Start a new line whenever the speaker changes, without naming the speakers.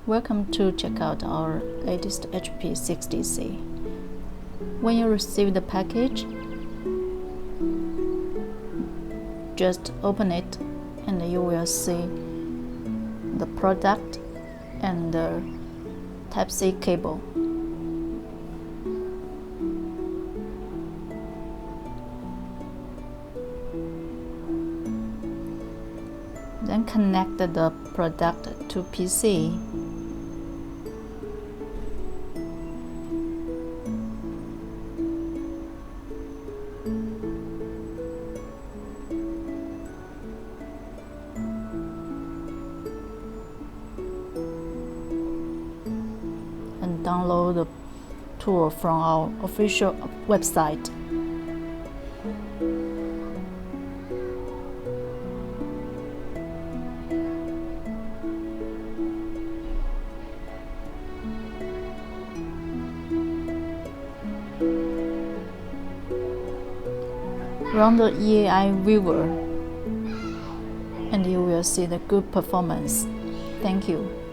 Welcome to check out our latest HP60C. When you receive the package, just open it and you will see the product and the Type-C cable. Then connect the product to PC. And download the tool from our official website. Run the EAI viewer and you will see the good performance. Thank you.